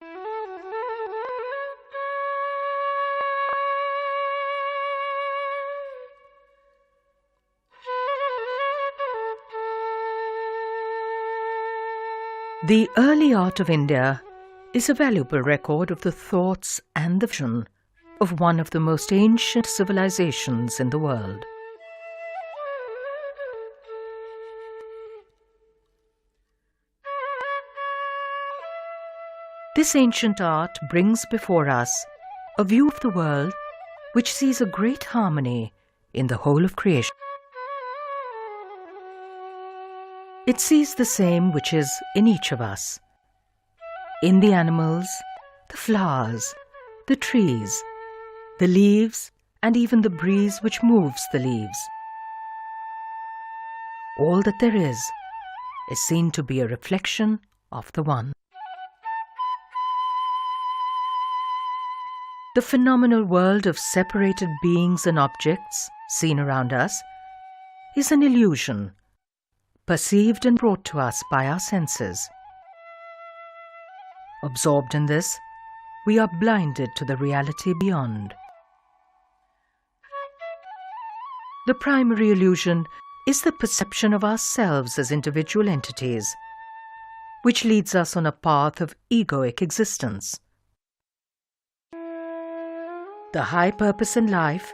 The early art of India is a valuable record of the thoughts and the vision of one of the most ancient civilizations in the world. This ancient art brings before us a view of the world which sees a great harmony in the whole of creation. It sees the same which is in each of us, in the animals, the flowers, the trees, the leaves, and even the breeze which moves the leaves. All that there is seen to be a reflection of the One. The phenomenal world of separated beings and objects seen around us is an illusion, perceived and brought to us by our senses. Absorbed in this, we are blinded to the reality beyond. The primary illusion is the perception of ourselves as individual entities, which leads us on a path of egoic existence. The high purpose in life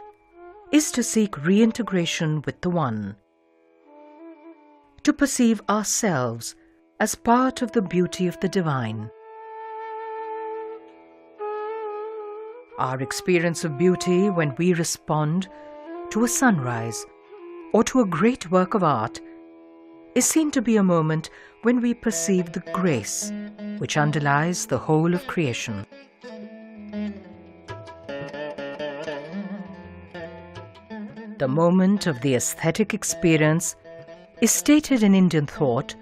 is to seek reintegration with the One, to perceive ourselves as part of the beauty of the divine. Our experience of beauty when we respond to a sunrise or to a great work of art is seen to be a moment when we perceive the grace which underlies the whole of creation. The moment of the aesthetic experience is stated in Indian thought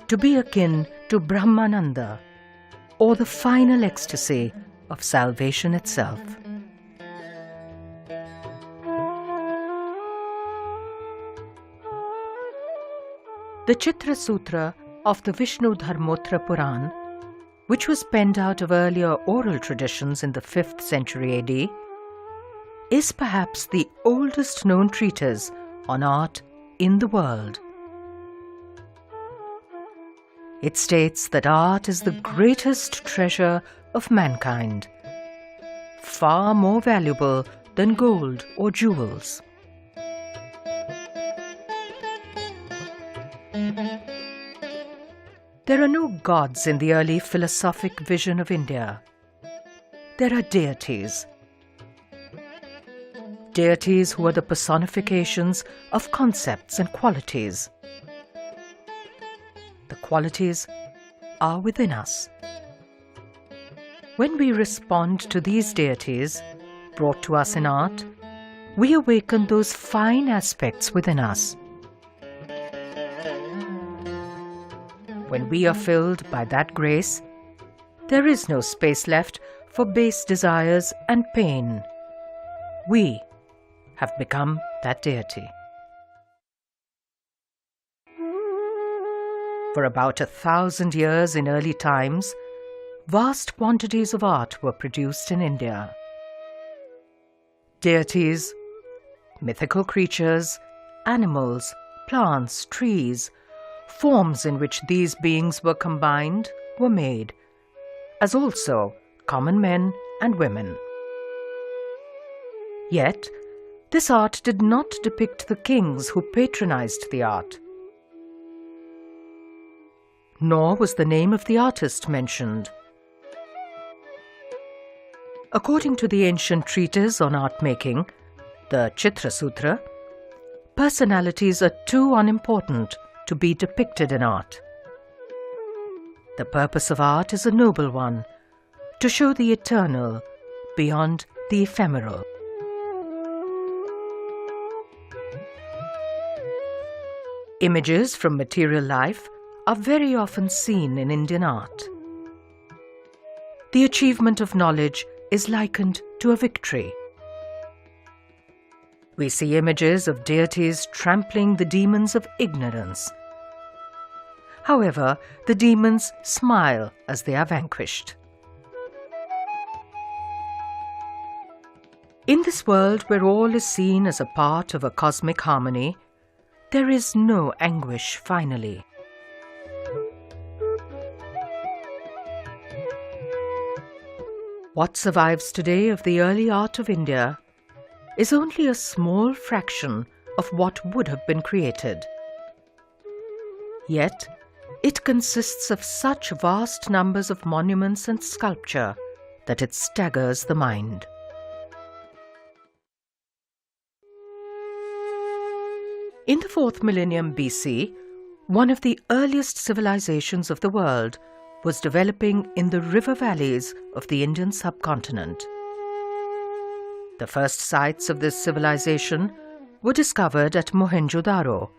to be akin to Brahmananda, or the final ecstasy of salvation itself. The Chitra Sutra of the Vishnu Dharmottara Puran, which was penned out of earlier oral traditions in the 5th century AD, is perhaps the oldest known treatise on art in the world. It states that art is the greatest treasure of mankind, far more valuable than gold or jewels. There are no gods in the early philosophic vision of India. There are deities. Deities who are the personifications of concepts and qualities. The qualities are within us. When we respond to these deities, brought to us in art, we awaken those fine aspects within us. When we are filled by that grace, there is no space left for base desires and pain. We have become that deity. For about 1,000 years in early times, vast quantities of art were produced in India. Deities, mythical creatures, animals, plants, trees, forms in which these beings were combined were made, as also common men and women. Yet, this art did not depict the kings who patronized the art. Nor was the name of the artist mentioned. According to the ancient treatise on art making, the Chitra Sutra, personalities are too unimportant to be depicted in art. The purpose of art is a noble one, to show the eternal beyond the ephemeral. Images from material life are very often seen in Indian art. The achievement of knowledge is likened to a victory. We see images of deities trampling the demons of ignorance. However, the demons smile as they are vanquished. In this world where all is seen as a part of a cosmic harmony, there is no anguish finally. What survives today of the early art of India is only a small fraction of what would have been created. Yet, it consists of such vast numbers of monuments and sculpture that it staggers the mind. In the 4th millennium BC, one of the earliest civilizations of the world was developing in the river valleys of the Indian subcontinent. The first sites of this civilization were discovered at Mohenjo-daro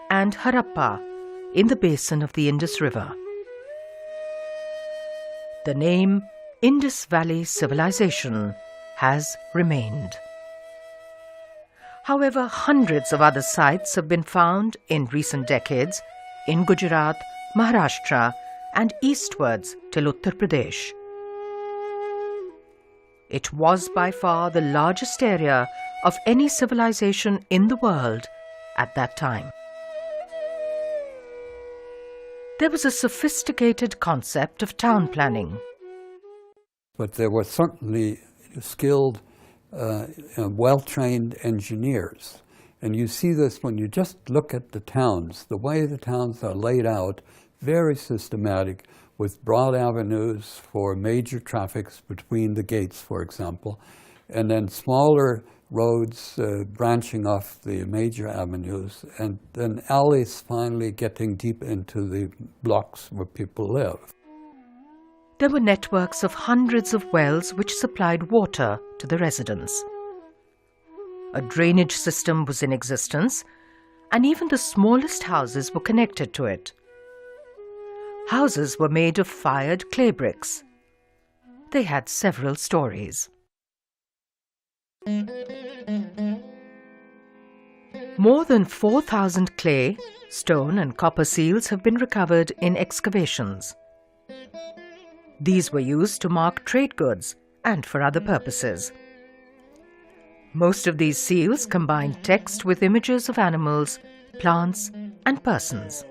and Harappa in the basin of the Indus River. The name Indus Valley Civilization has remained. However, hundreds of other sites have been found in recent decades in Gujarat, Maharashtra, and eastwards till Uttar Pradesh. It was by far the largest area of any civilization in the world at that time. There was a sophisticated concept of town planning. But there were certainly skilled, well-trained engineers. And you see this when you just look at the towns. The way the towns are laid out, very systematic, with broad avenues for major traffics between the gates, for example, and then smaller roads branching off the major avenues, and then alleys finally getting deep into the blocks where people live. There were networks of hundreds of wells which supplied water to the residents. A drainage system was in existence, and even the smallest houses were connected to it. Houses were made of fired clay bricks. They had several stories. More than 4,000 clay, stone, and copper seals have been recovered in excavations. These were used to mark trade goods and for other purposes. Most of these seals combine text with images of animals, plants, and persons.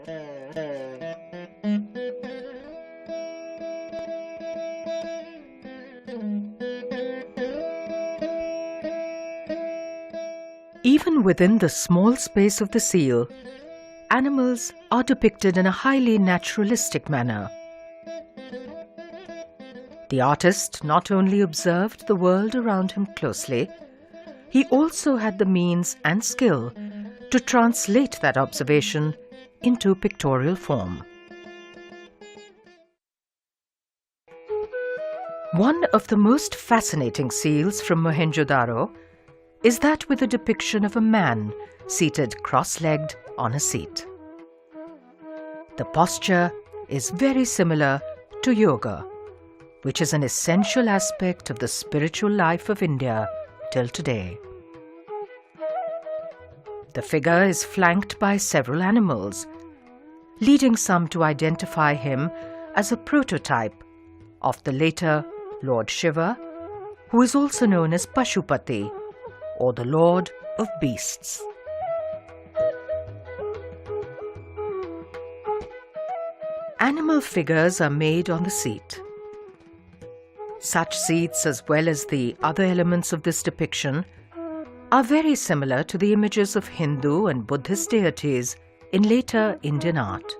Even within the small space of the seal, animals are depicted in a highly naturalistic manner. The artist not only observed the world around him closely, he also had the means and skill to translate that observation into pictorial form. One of the most fascinating seals from Mohenjo-daro is that with a depiction of a man seated cross-legged on a seat. The posture is very similar to yoga, which is an essential aspect of the spiritual life of India till today. The figure is flanked by several animals, leading some to identify him as a prototype of the later Lord Shiva, who is also known as Pashupati, or the Lord of Beasts. Animal figures are made on the seat. Such seats, as well as the other elements of this depiction, are very similar to the images of Hindu and Buddhist deities in later Indian art.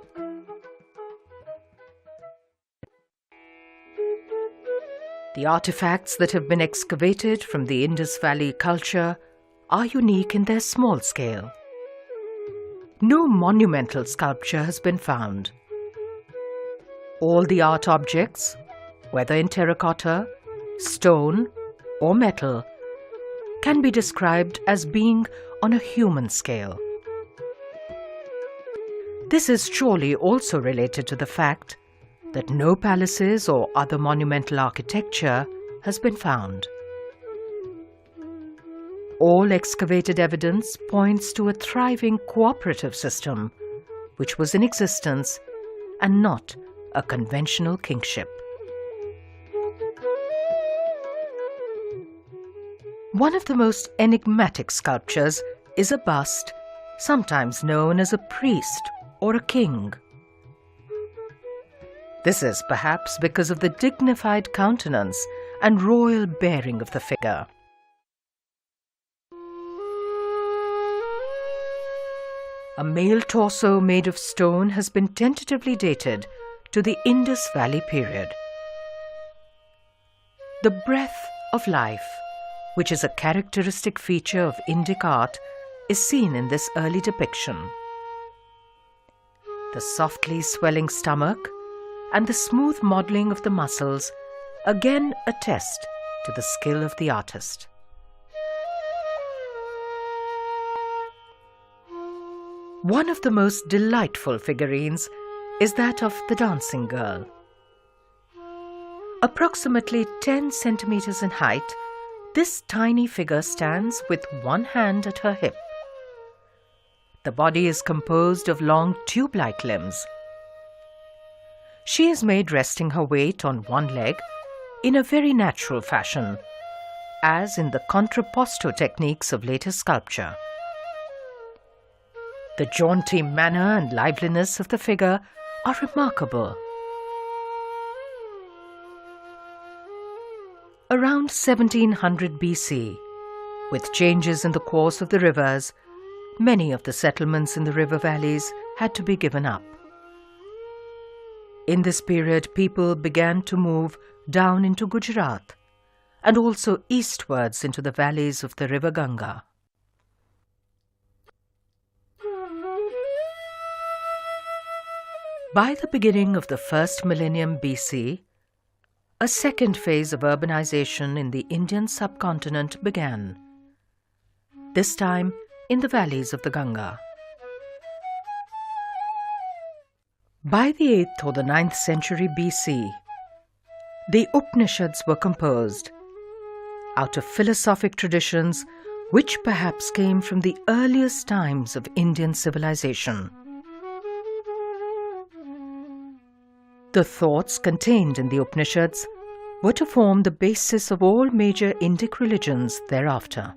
The artifacts that have been excavated from the Indus Valley culture are unique in their small scale. No monumental sculpture has been found. All the art objects, whether in terracotta, stone, or metal, can be described as being on a human scale. This is surely also related to the fact that no palaces or other monumental architecture has been found. All excavated evidence points to a thriving cooperative system which was in existence and not a conventional kingship. One of the most enigmatic sculptures is a bust, sometimes known as a priest or a king. This is perhaps because of the dignified countenance and royal bearing of the figure. A male torso made of stone has been tentatively dated to the Indus Valley period. The breath of life, which is a characteristic feature of Indic art, is seen in this early depiction. The softly swelling stomach and the smooth modeling of the muscles again attest to the skill of the artist. One of the most delightful figurines is that of the dancing girl. Approximately 10 centimeters in height, this tiny figure stands with one hand at her hip. The body is composed of long tube-like limbs. She is made resting her weight on one leg in a very natural fashion, as in the contrapposto techniques of later sculpture. The jaunty manner and liveliness of the figure are remarkable. Around 1700 BC, with changes in the course of the rivers, many of the settlements in the river valleys had to be given up. In this period, people began to move down into Gujarat and also eastwards into the valleys of the river Ganga. By the beginning of the first millennium BC, a second phase of urbanization in the Indian subcontinent began, this time in the valleys of the Ganga. By the 8th or the 9th century BC, the Upanishads were composed out of philosophic traditions which perhaps came from the earliest times of Indian civilization. The thoughts contained in the Upanishads were to form the basis of all major Indic religions thereafter.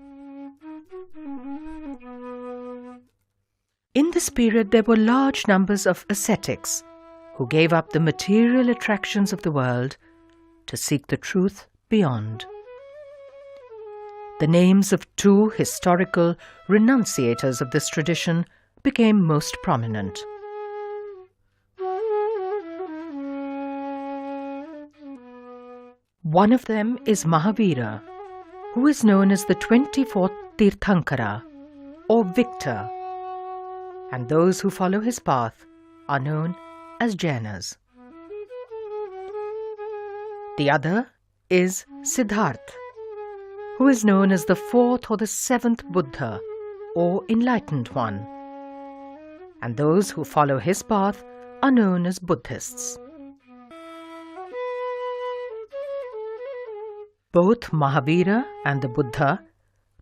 In this period, there were large numbers of ascetics who gave up the material attractions of the world to seek the truth beyond. The names of two historical renunciators of this tradition became most prominent. One of them is Mahavira, who is known as the 24th Tirthankara or victor, and those who follow his path are known as Jainas. The other is Siddhartha, who is known as the 4th or the 7th Buddha or enlightened one, and those who follow his path are known as Buddhists. Both Mahavira and the Buddha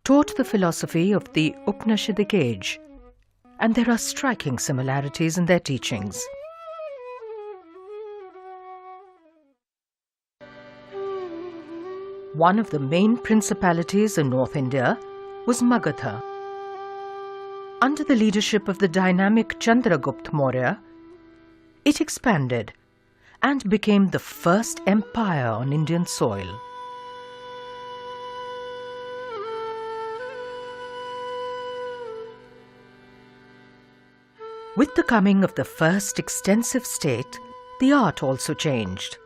taught the philosophy of the Upanishadic age, and there are striking similarities in their teachings. One of the main principalities in North India was Magadha. Under the leadership of the dynamic Chandragupta Maurya, it expanded and became the first empire on Indian soil. With the coming of the first extensive state, the art also changed.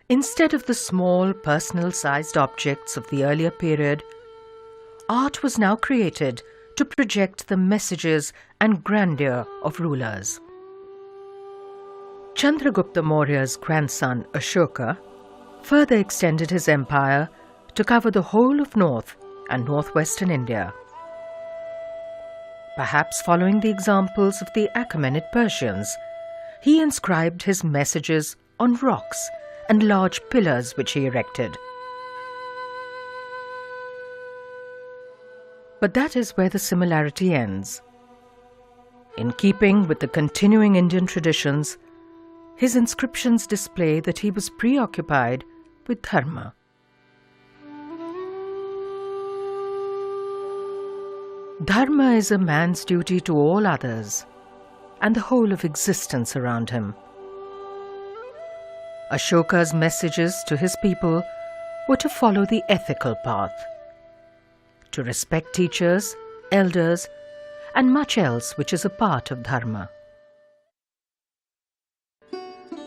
Instead of the small, personal-sized objects of the earlier period, art was now created to project the messages and grandeur of rulers. Chandragupta Maurya's grandson Ashoka further extended his empire to cover the whole of north and northwestern India. Perhaps following the examples of the Achaemenid Persians, he inscribed his messages on rocks and large pillars which he erected. But that is where the similarity ends. In keeping with the continuing Indian traditions, his inscriptions display that he was preoccupied with dharma. Dharma is a man's duty to all others and the whole of existence around him. Ashoka's messages to his people were to follow the ethical path, to respect teachers, elders, and much else which is a part of Dharma.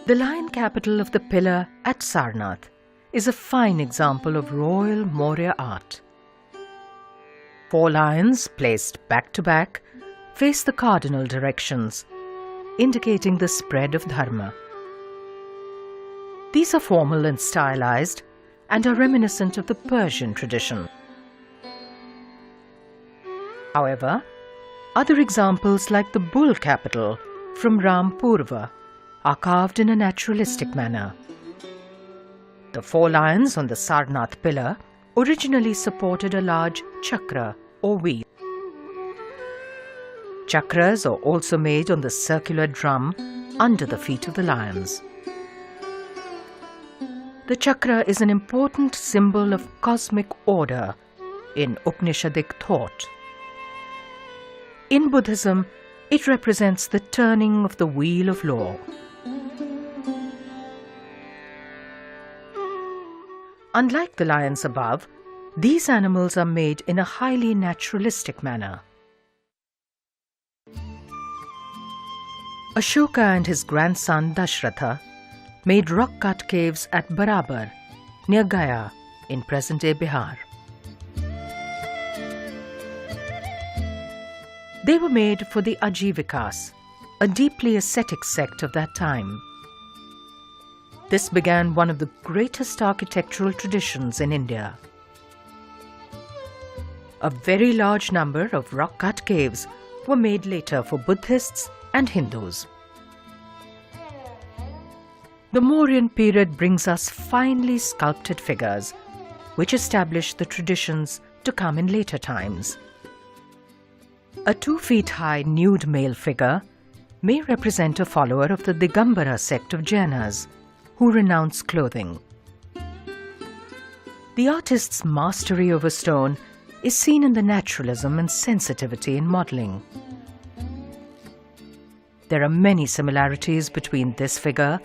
The lion capital of the pillar at Sarnath is a fine example of royal Maurya art. 4 lions placed back to back face the cardinal directions, indicating the spread of Dharma. These are formal and stylized and are reminiscent of the Persian tradition. However, other examples like the bull capital from Rampurva are carved in a naturalistic manner. The 4 lions on the Sarnath pillar originally supported a large chakra or wheel. Chakras are also made on the circular drum under the feet of the lions. The chakra is an important symbol of cosmic order in Upanishadic thought. In Buddhism, it represents the turning of the wheel of law. Unlike the lions above, these animals are made in a highly naturalistic manner. Ashoka and his grandson Dashratha made rock-cut caves at Barabar, near Gaya, in present-day Bihar. They were made for the Ajivikas, a deeply ascetic sect of that time. This began one of the greatest architectural traditions in India. A very large number of rock-cut caves were made later for Buddhists and Hindus. The Mauryan period brings us finely sculpted figures, which establish the traditions to come in later times. A 2 feet high nude male figure may represent a follower of the Digambara sect of Jainas, who renounce clothing. The artist's mastery over stone is seen in the naturalism and sensitivity in modeling. There are many similarities between this figure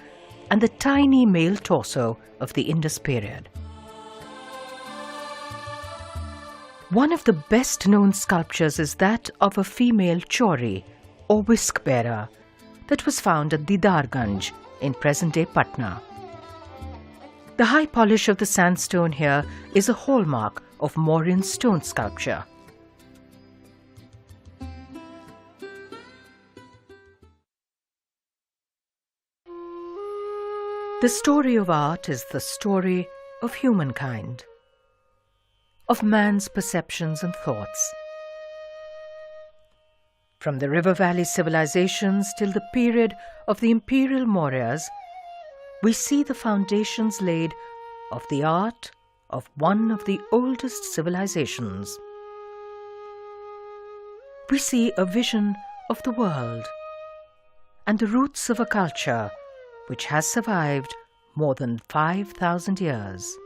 and the tiny male torso of the Indus period. One of the best-known sculptures is that of a female chori, or whisk-bearer, that was found at Didarganj in present-day Patna. The high polish of the sandstone here is a hallmark of Mauryan stone sculpture. The story of art is the story of humankind, of man's perceptions and thoughts. From the river valley civilizations till the period of the imperial Mauryas, we see the foundations laid of the art of one of the oldest civilizations. We see a vision of the world and the roots of a culture which has survived more than 5,000 years.